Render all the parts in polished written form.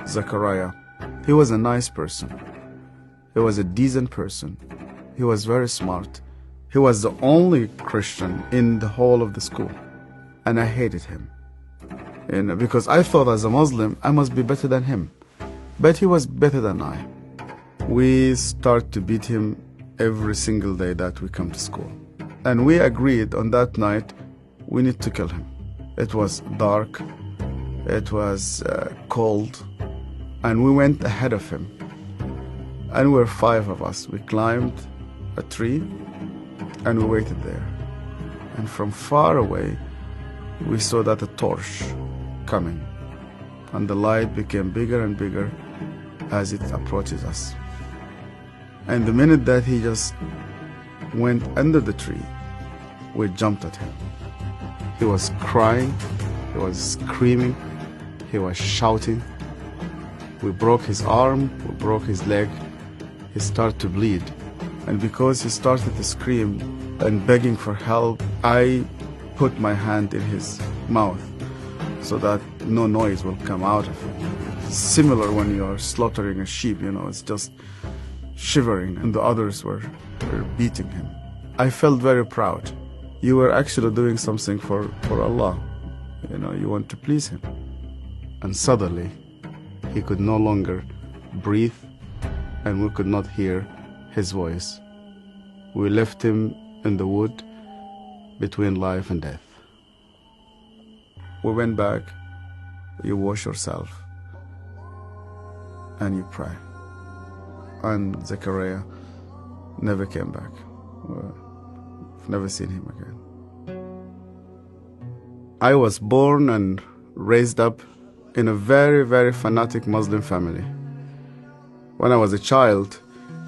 Zachariah. He was a nice person. He was a decent person. He was very smart. He was the only Christian in the whole of the school. And I hated him. Because I thought as a Muslim, I must be better than him. But he was better than I. We start to beat him every single day that we come to school. And we agreed on that night, we need to kill him. It was dark. It was cold. And we went ahead of him. And we were 5 of us. We climbed a tree and we waited there. And from far away, we saw that a torch coming. And the light became bigger and bigger as it approaches us. And the minute that he just went under the tree, we jumped at him. He was crying, he was screaming, he was shouting. We broke his arm, we broke his leg. He started to bleed. And because he started to scream and begging for help, I put my hand in his mouth so that no noise will come out of it. Similar when you are slaughtering a sheep, it's just shivering, and the others were beating him. I felt very proud. You were actually doing something for Allah. You want to please Him. And suddenly, he could no longer breathe, and we could not hear his voice. We left him in the wood between life and death. We went back, you wash yourself, and you pray. And Zechariah never came back. We've never seen him again. I was born and raised up in a very, very fanatic Muslim family. When I was a child,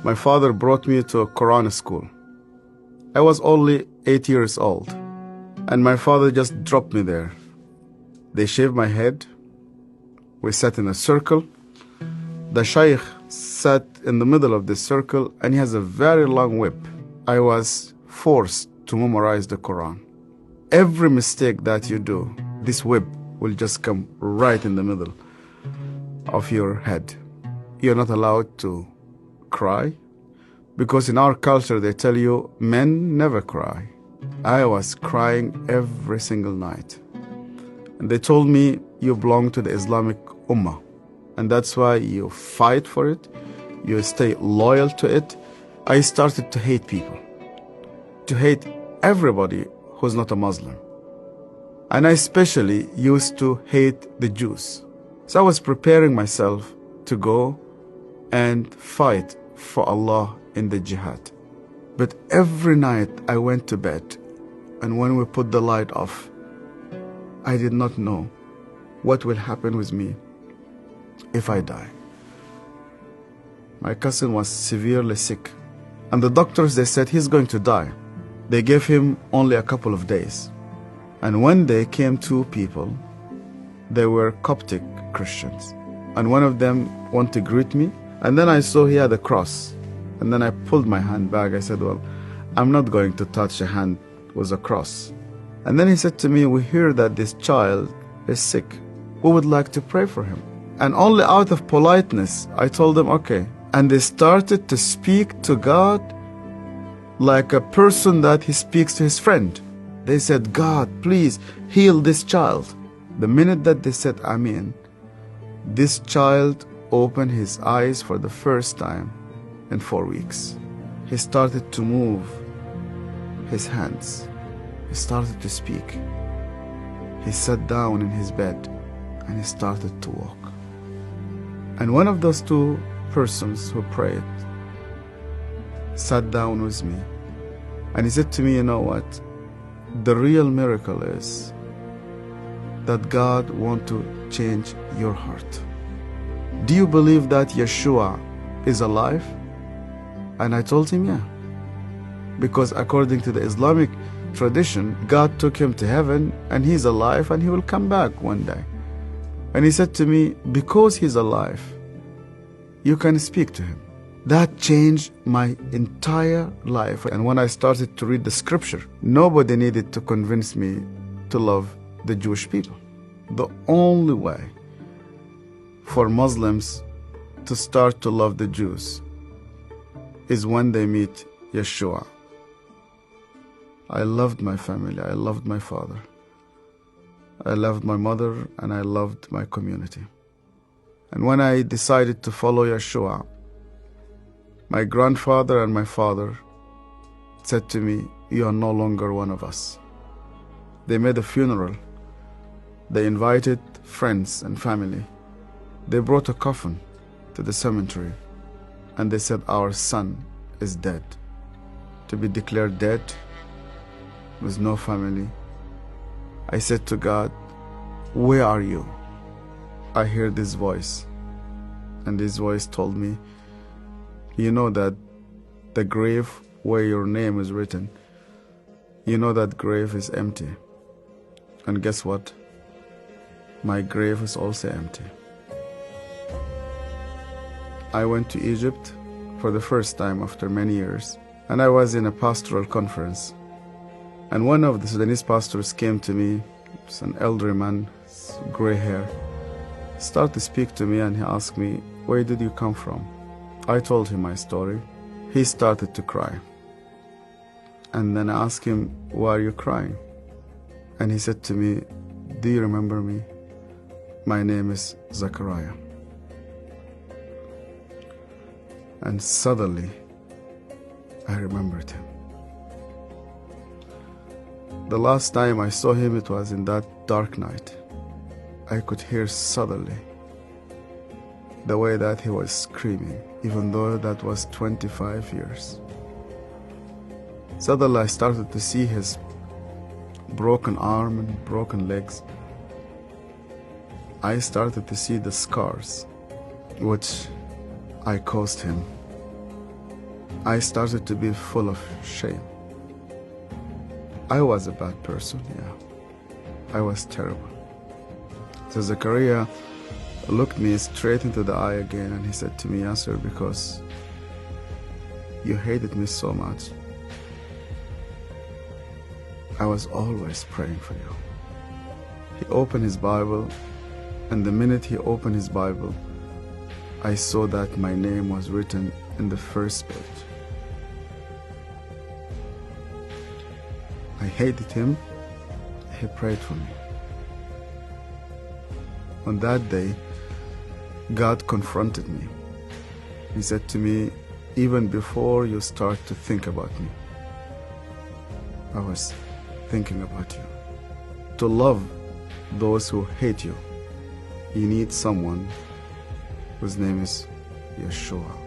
my father brought me to a Quran school. I was only 8 years old, and my father just dropped me there. They shaved my head. We sat in a circle. The Shaykh sat in the middle of this circle, and he has a very long whip. I was forced to memorize the Quran. Every mistake that you do, this whip will just come right in the middle of your head. You're not allowed to cry, because in our culture they tell you men never cry. I was crying every single night. And they told me, you belong to the Islamic Ummah, and that's why you fight for it, you stay loyal to it. I started to hate people, to hate everybody who's not a Muslim. And I especially used to hate the Jews. So I was preparing myself to go and fight for Allah in the jihad. But every night I went to bed, and when we put the light off, I did not know what will happen with me if I die. My cousin was severely sick, and the doctors, they said he's going to die. They gave him only a couple of days. And one day came 2 people. They were Coptic Christians, and one of them wanted to greet me, and then I saw he had a cross, and then I pulled my hand back. I said, well, I'm not going to touch a hand with a cross. And then he said to me, we hear that this child is sick. We would like to pray for him. And only out of politeness, I told them, okay. And they started to speak to God like a person that he speaks to his friend. They said, God, please heal this child. The minute that they said, Amen, this child opened his eyes for the first time in 4 weeks. He started to move his hands. He started to speak. He sat down in his bed and he started to walk. And one of those 2 persons who prayed sat down with me, and he said to me, you know what? The real miracle is that God wants to change your heart. Do you believe that Yeshua is alive? And I told him, yeah. Because according to the Islamic tradition, God took him to heaven, and he's alive, and he will come back one day. And he said to me, because he's alive, you can speak to him. That changed my entire life. And when I started to read the scripture, nobody needed to convince me to love the Jewish people. The only way for Muslims to start to love the Jews is when they meet Yeshua. I loved my family, I loved my father, I loved my mother, and I loved my community. And when I decided to follow Yeshua, my grandfather and my father said to me, "You are no longer one of us." They made a funeral. They invited friends and family. They brought a coffin to the cemetery, and they said, "Our son is dead." To be declared dead with no family. I said to God, "Where are you?" I heard this voice, and this voice told me, "You know that the grave where your name is written, you know that grave is empty. And guess what? My grave is also empty." I went to Egypt for the first time after many years, and I was in a pastoral conference. And one of the Sudanese pastors came to me, it's an elderly man, gray hair, started to speak to me, and he asked me, "Where did you come from?" I told him my story. He started to cry. And then I asked him, "Why are you crying?" And he said to me, "Do you remember me? My name is Zachariah." And suddenly, I remembered him. The last time I saw him, it was in that dark night. I could hear suddenly the way that he was screaming, even though that was 25 years. Suddenly I started to see his broken arm and broken legs. I started to see the scars which I caused him. I started to be full of shame. I was a bad person, yeah. I was terrible. So Zachariah looked me straight into the eye again, and he said to me, "Yasser, because you hated me so much, I was always praying for you." He opened his Bible, and the minute he opened his Bible, I saw that my name was written in the first page. I hated him. He prayed for me. On that day, God confronted me. He said to me, "Even before you start to think about me, I was thinking about you. To love those who hate you, you need someone whose name is Yeshua."